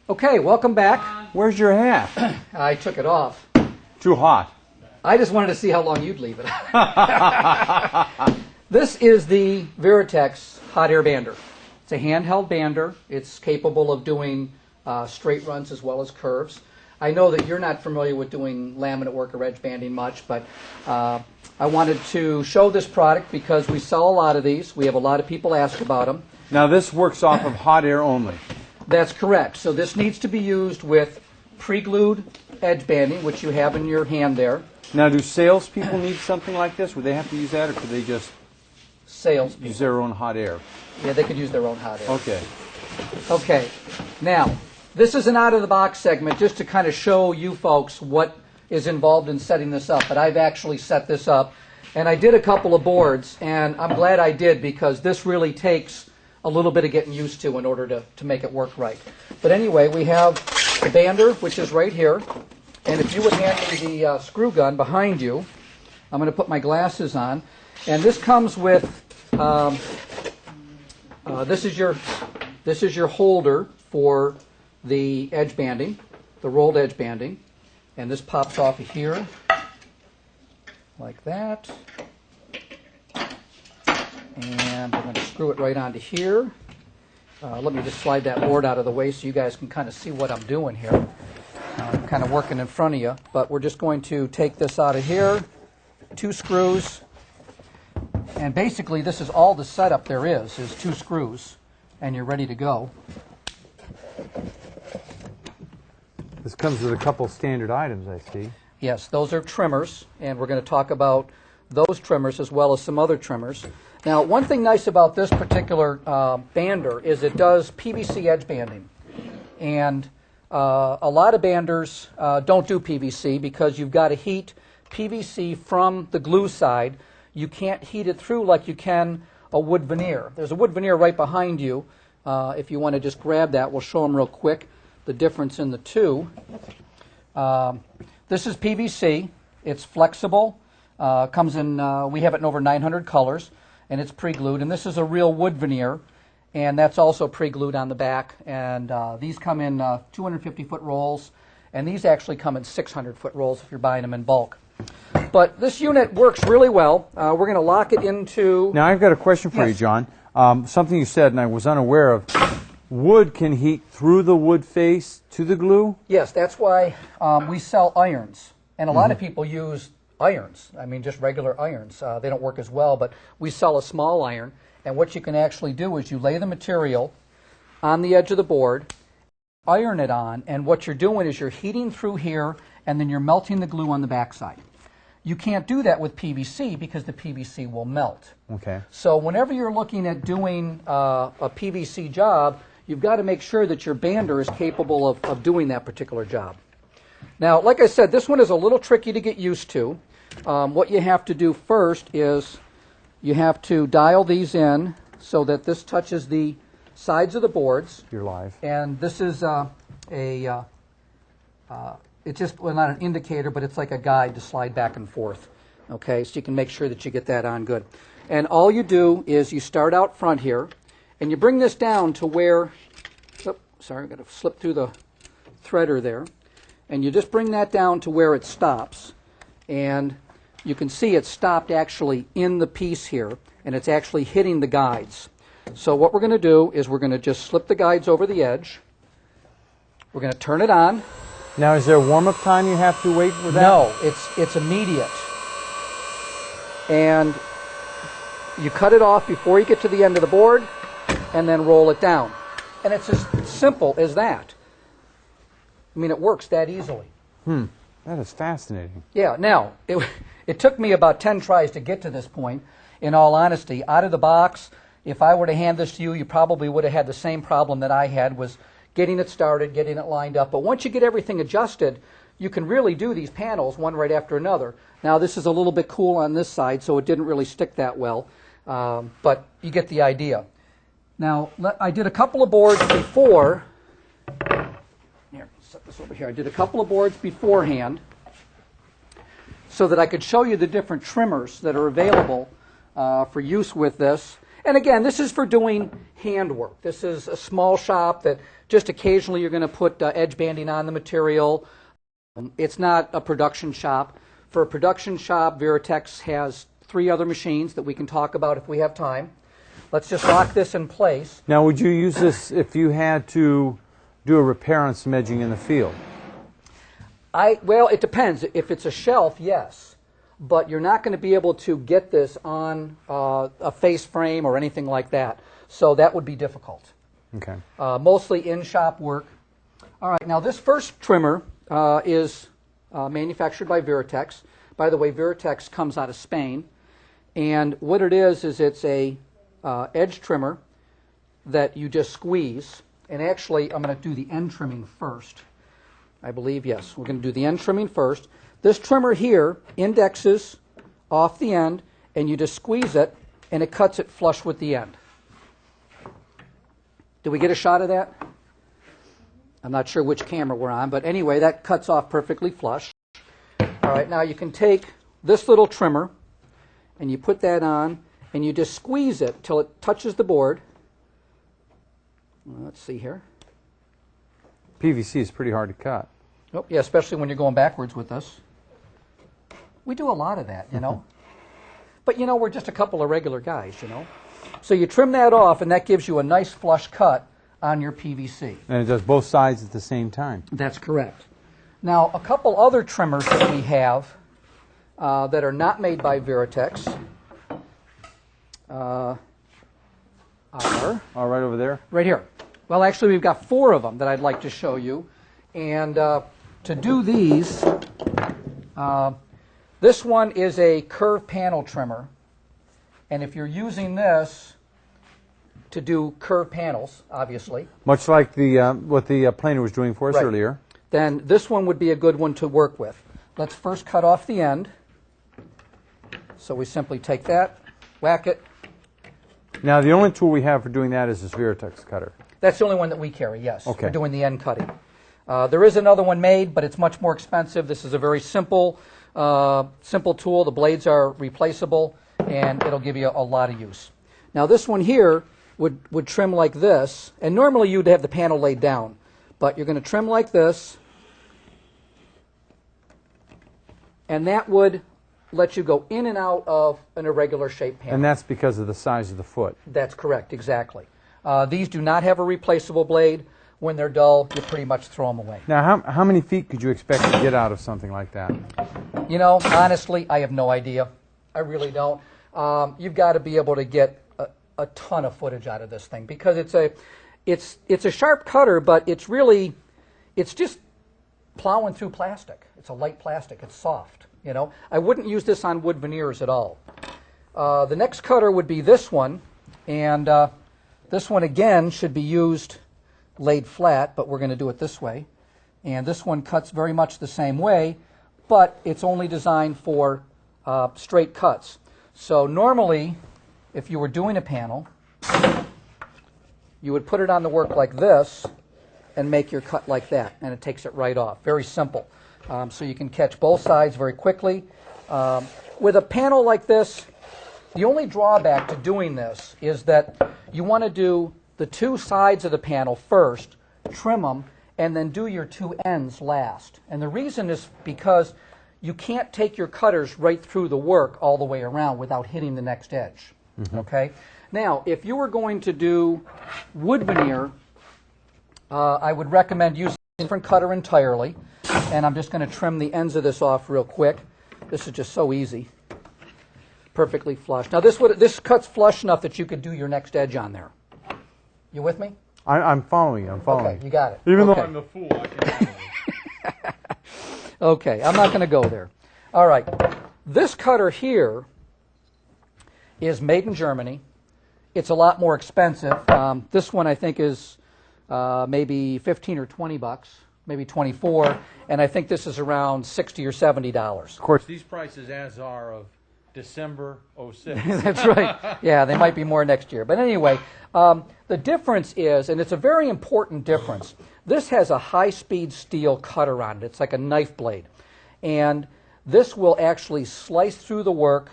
Okay, welcome back. Where's your hat? I took it off. Too hot. I just wanted to see how long you'd leave it. This is the Veritex hot air bander. It's a handheld bander. It's capable of doing straight runs as well as curves. I know that you're not familiar with doing laminate work or edge banding much, but I wanted to show this product because we sell a lot of these. We have a lot of people ask about them. Now this works off of hot air only. That's correct. So this needs to be used with pre-glued edge banding, which you have in your hand there. Now do salespeople need something like this? Would they have to use that, or could they just use their own hot air? Yeah, they could use their own hot air. Okay. Okay. Now, this is an out-of-the-box segment just to kind of show you folks what is involved in setting this up. But I've actually set this up, and I did a couple of boards, and I'm glad I did because this really takes a little bit of getting used to in order to make it work right. But anyway, we have the bander, which is right here. And if you would hand me the screw gun behind you, I'm going to put my glasses on. And this comes with, this is your holder for the edge banding, the rolled edge banding. And this pops off of here, like that. And I'm going to screw it right onto here. Let me just slide that board out of the way so you guys can kind of see what I'm doing here. I'm kind of working in front of you, but we're just going to take this out of here, 2 screws, and basically this is all the setup there is 2 screws, and you're ready to go. This comes with a couple standard items, I see. Yes, those are trimmers, and we're going to talk about those trimmers as well as some other trimmers. Now, one thing nice about this particular bander is it does PVC edge banding. And a lot of banders don't do PVC because you've got to heat PVC from the glue side. You can't heat it through like you can a wood veneer. There's a wood veneer right behind you. If you want to just grab that, we'll show them real quick the difference in the two. This is PVC. It's flexible. Comes in, we have it in over 900 colors, and it's pre-glued. And this is a real wood veneer, and that's also pre-glued on the back. And these come in 250-foot rolls, and these actually come in 600-foot rolls if you're buying them in bulk. But this unit works really well. We're going to lock it into... Now, I've got a question for you, John. Something you said, and I was unaware of. Wood can heat through the wood face to the glue? Yes, that's why we sell irons. And a lot of people use irons. I mean, just regular irons. They don't work as well, but we sell a small iron. And what you can actually do is you lay the material on the edge of the board, iron it on, and what you're doing is you're heating through here, and then you're melting the glue on the backside. You can't do that with PVC because the PVC will melt. Okay. So whenever you're looking at doing a PVC job, you've got to make sure that your bander is capable of doing that particular job. Now, like I said, this one is a little tricky to get used to. What you have to do first is you have to dial these in so that this touches the sides of the boards. You're live. And this is it's just, well, not an indicator, but it's like a guide to slide back and forth. Okay, so you can make sure that you get that on good. And all you do is you start out front here, and you bring this down to where, sorry, I've got to slip through the threader there. And you just bring that down to where it stops. And you can see it stopped actually in the piece here, and it's actually hitting the guides. So what we're going to do is we're going to just slip the guides over the edge. We're going to turn it on. Now, is there a warm-up time you have to wait for that? No, it's immediate. And you cut it off before you get to the end of the board, and then roll it down. And it's as simple as that. I mean, it works that easily. That is fascinating. Yeah, now, it took me about 10 tries to get to this point, in all honesty. Out of the box, if I were to hand this to you, you probably would have had the same problem that I had, was getting it started, getting it lined up. But once you get everything adjusted, you can really do these panels one right after another. Now, this is a little bit cool on this side, so it didn't really stick that well. But you get the idea. Now, I did a couple of boards before. Here, set this over here. I did a couple of boards beforehand so that I could show you the different trimmers that are available for use with this. And again, this is for doing handwork. This is a small shop that just occasionally you're going to put edge banding on the material. It's not a production shop. For a production shop, Veritex has 3 other machines that we can talk about if we have time. Let's just lock this in place. Now, would you use this if you had to do a repair on some edging in the field? Well, it depends. If it's a shelf, yes. But you're not going to be able to get this on a face frame or anything like that. So that would be difficult. Okay. Mostly in-shop work. All right, now this first trimmer is manufactured by Veritex. By the way, Veritex comes out of Spain. And what it is it's a edge trimmer that you just squeeze. And actually, I'm going to do the end trimming first. I believe, yes. We're going to do the end trimming first. This trimmer here indexes off the end, and you just squeeze it, and it cuts it flush with the end. Did we get a shot of that? I'm not sure which camera we're on, but anyway, that cuts off perfectly flush. All right, now you can take this little trimmer, and you put that on, and you just squeeze it till it touches the board. Let's see here. PVC is pretty hard to cut. Oh, yeah, especially when you're going backwards with this. We do a lot of that, you know. But, you know, we're just a couple of regular guys, you know. So you trim that off, and that gives you a nice flush cut on your PVC. And it does both sides at the same time. That's correct. Now, a couple other trimmers that we have that are not made by Veritex are... All right, over there? Right here. Well, actually, we've got 4 of them that I'd like to show you. And to do these, this one is a curved panel trimmer. And if you're using this to do curved panels, obviously. Much like the what the planer was doing for us earlier. Then this one would be a good one to work with. Let's first cut off the end. So we simply take that, whack it. Now, the only tool we have for doing that is this Veritex cutter. That's the only one that we carry, yes. Okay. We're doing the end cutting. There is another one made, but it's much more expensive. This is a very simple tool. The blades are replaceable, and it'll give you a lot of use. Now, this one here would trim like this, and normally you'd have the panel laid down, but you're going to trim like this, and that would let you go in and out of an irregular shaped panel. And that's because of the size of the foot. That's correct, exactly. These do not have a replaceable blade. When they're dull, you pretty much throw them away. Now, how many feet could you expect to get out of something like that? You know, honestly, I have no idea. I really don't. You've got to be able to get a ton of footage out of this thing because it's a sharp cutter, but it's just plowing through plastic. It's a light plastic. It's soft. You know, I wouldn't use this on wood veneers at all. The next cutter would be this one, and this one again should be used laid flat, but we're going to do it this way. And this one cuts very much the same way, but it's only designed for straight cuts. So normally, if you were doing a panel, you would put it on the work like this and make your cut like that, and it takes it right off. Very simple. So you can catch both sides very quickly. With a panel like this, the only drawback to doing this is that you want to do the 2 sides of the panel first, trim them, and then do your 2 ends last. And the reason is because you can't take your cutters right through the work all the way around without hitting the next edge. Okay? Now, if you were going to do wood veneer, I would recommend using a different cutter entirely. And I'm just going to trim the ends of this off real quick. This is just so easy. Perfectly flush. Now, this cuts flush enough that you could do your next edge on there. You with me? I'm following you. I'm following Okay, you got it. Even though Okay. I'm the fool, I can follow you. Okay, I'm not going to go there. All right. This cutter here is made in Germany. It's a lot more expensive. This one I think is maybe 15 or 20 bucks, maybe 24, and I think this is around $60 or $70. Of course, these prices as are of December 06. That's right. Yeah, they might be more next year. But anyway, the difference is, and it's a very important difference, this has a high-speed steel cutter on it. It's like a knife blade. And this will actually slice through the work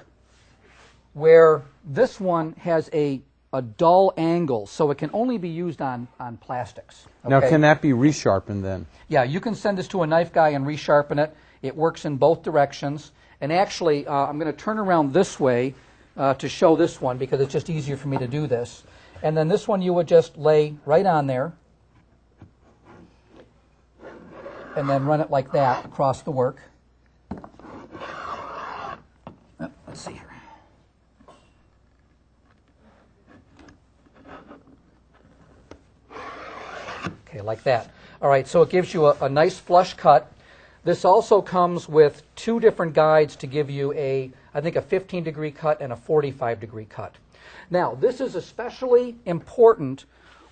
where this one has a a dull angle, so it can only be used on plastics. Now, okay? can that be resharpened then? Yeah, you can send this to a knife guy and resharpen it. It works in both directions. And actually, I'm going to turn around this way to show this one because it's just easier for me to do this. And then this one you would just lay right on there and then run it like that across the work. Let's see here. Okay, like that. All right, so it gives you a nice flush cut. This also comes with two different guides to give you I think a 15-degree cut and a 45-degree cut. Now, this is especially important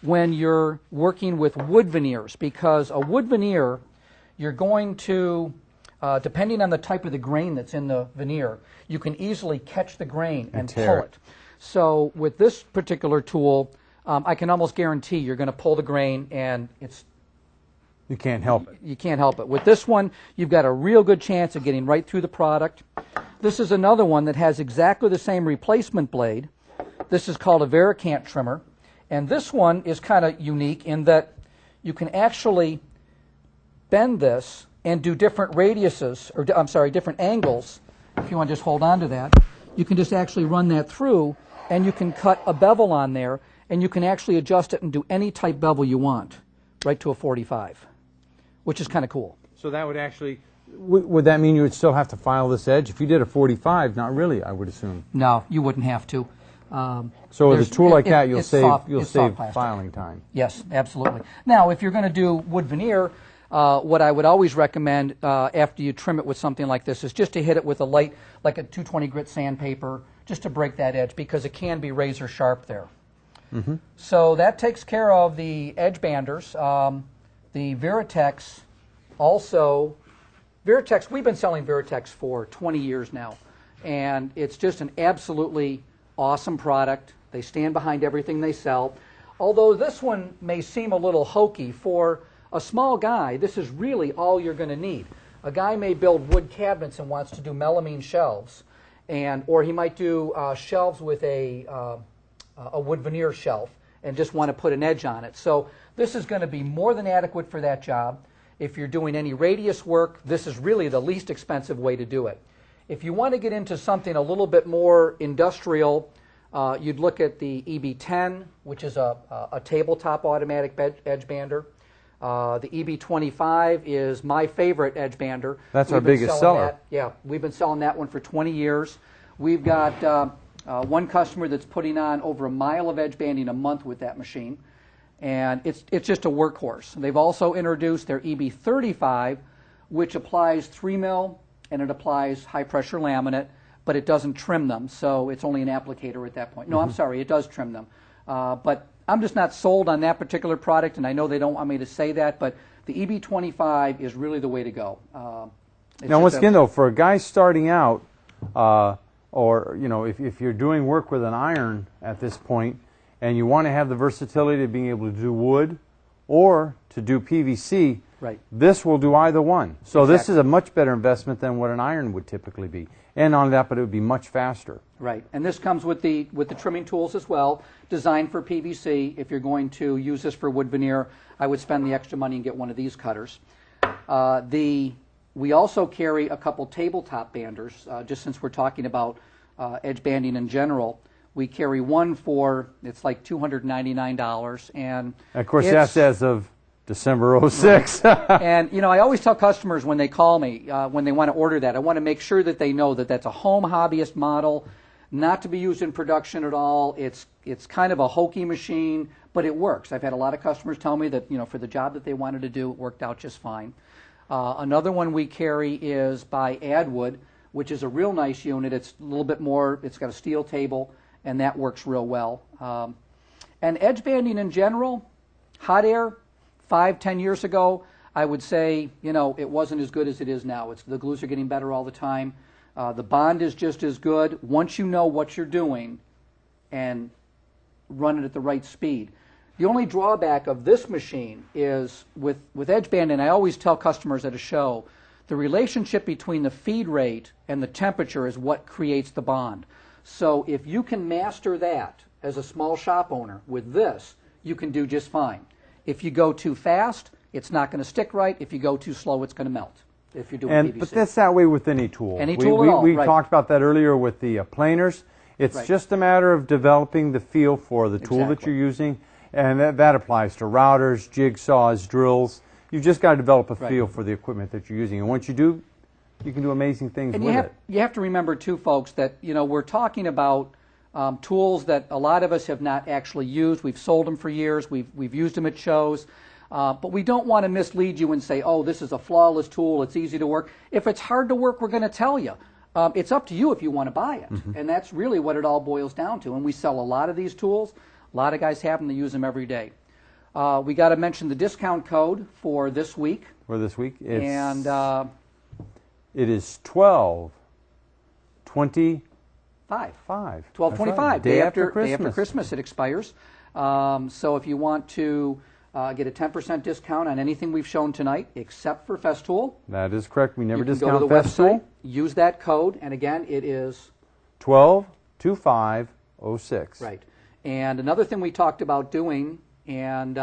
when you're working with wood veneers, because a wood veneer, you're going to, depending on the type of the grain that's in the veneer, you can easily catch the grain and pull it. So with this particular tool, I can almost guarantee you're going to pull the grain and you can't help it. You can't help it. With this one, you've got a real good chance of getting right through the product. This is another one that has exactly the same replacement blade. This is called a Varicant trimmer. And this one is kind of unique in that you can actually bend this and do different radiuses, or I'm sorry, different angles. If you want to just hold on to that, you can just actually run that through, and you can cut a bevel on there, and you can actually adjust it and do any type bevel you want, right to a 45, which is kind of cool. So that would actually, would that mean you would still have to file this edge? If you did a 45, not really, I would assume. No, you wouldn't have to. So with a tool like that, you'll save plastic. filing time. Yes, absolutely. Now, if you're going to do wood veneer, what I would always recommend after you trim it with something like this is just to hit it with a light, like a 220 grit sandpaper, just to break that edge, because it can be razor sharp there. Mm-hmm. So that takes care of the edge banders. The Veritex also, we've been selling Veritex for 20 years now, and it's just an absolutely awesome product. They stand behind everything they sell. Although this one may seem a little hokey, for a small guy, this is really all you're going to need. A guy may build wood cabinets and wants to do melamine shelves, or he might do shelves with a wood veneer shelf and just want to put an edge on it. So this is going to be more than adequate for that job. If you're doing any radius work, this is really the least expensive way to do it. If you want to get into something a little bit more industrial, you'd look at the Eb10, which is a tabletop automatic edge bander. The Eb25 is my favorite edge bander. That's our biggest seller. Yeah, we've been selling that one for 20 years. We've got one customer that's putting on over a mile of edge banding a month with that machine, and it's just a workhorse. They've also introduced their Eb35, which applies 3 mil and it applies high pressure laminate, but it doesn't trim them, so it's only an applicator at that point. No, I'm sorry, it does trim them, but I'm just not sold on that particular product, and I know they don't want me to say that, but the Eb25 is really the way to go. Now, once again, though, for a guy starting out, or if you're doing work with an iron at this point, and you want to have the versatility of being able to do wood or to do PVC, right, this will do either one. So exactly. This is a much better investment than what an iron would typically be. And on that, but it would be much faster. Right, and this comes with the trimming tools as well, designed for PVC. If you're going to use this for wood veneer, I would spend the extra money and get one of these cutters. We also carry a couple tabletop banders, just since we're talking about edge banding in general. We carry one for, it's like $299, and of course that's as of December 06. Right. And I always tell customers when they call me, when they want to order that, I want to make sure that they know that that's a home hobbyist model, not to be used in production at all. It's kind of a hokey machine, but it works. I've had a lot of customers tell me that for the job that they wanted to do, it worked out just fine. Another one we carry is by Adwood, which is a real nice unit. It's a little bit more, it's got a steel table, and that works real well. And edge banding in general, hot air, 5-10 years ago, I would say, it wasn't as good as it is now. The glues are getting better all the time. The bond is just as good once you know what you're doing and run it at the right speed. The only drawback of this machine is with edge banding, I always tell customers at a show, the relationship between the feed rate and the temperature is what creates the bond. So if you can master that, as a small shop owner with this, you can do just fine. If you go too fast, it's not going to stick right. If you go too slow, it's going to melt. If you're doing PVC. But that's that way with any tool. Any tool at all, we right. talked about that earlier with the planers. It's Right. just a matter of developing the feel for the tool that Exactly. you're using, and that applies to routers, jigsaws, drills. You've just got to develop a Right. feel for the equipment that you're using, and once you do, you can do amazing things And with you have to remember too, folks, that we're talking about tools that a lot of us have not actually used. We've sold them for years. We've used them at shows. But we don't want to mislead you and say, oh, this is a flawless tool, it's easy to work. If it's hard to work, we're going to tell you. It's up to you if you want to buy it. Mm-hmm. And that's really what it all boils down to. And we sell a lot of these tools. A lot of guys have them. They use them every day. We got to mention the discount code for this week. For this week, it is 12/25. 12/25, right. day after Christmas it expires. So if you want to get a 10% discount on anything we've shown tonight, except for Festool, That is correct. We never you can discount go to the Festool. website, use that code, and again, it is 12/25/06. right. And another thing we talked about doing, and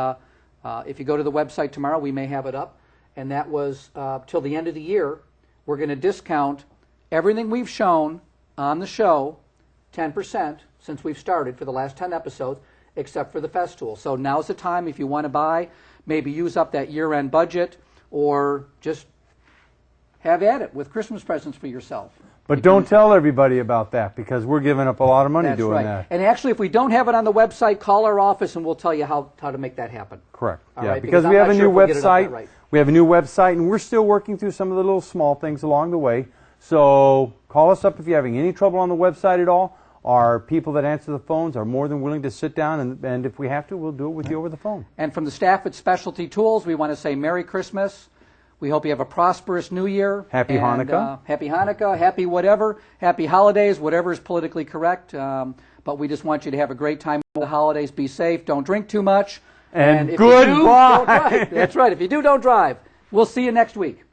if you go to the website tomorrow, we may have it up, and that was till the end of the year, we're going to discount everything we've shown on the show 10% since we've started for the last 10 episodes, except for the Festool. So now's the time if you want to buy, maybe use up that year-end budget, or just have at it with Christmas presents for yourself. But don't tell everybody about that, because we're giving up a lot of money That's doing right. that. And actually, if we don't have it on the website, call our office and we'll tell you how to make that happen. Correct. All Yeah, right, because because we I'm have a not sure new if we'll get it up website. that right. We have a new website, and we're still working through some of the little small things along the way. So call us up if you're having any trouble on the website at all. Our people that answer the phones are more than willing to sit down, and if we have to, we'll do it with you over the phone. And from the staff at Specialty Tools, we want to say Merry Christmas. We hope you have a prosperous New Year. Happy Hanukkah. Happy Hanukkah, happy whatever, happy holidays, whatever is politically correct. But we just want you to have a great time over the holidays. Be safe. Don't drink too much. And if you do, goodbye. don't drive. That's right. If you do, don't drive. We'll see you next week.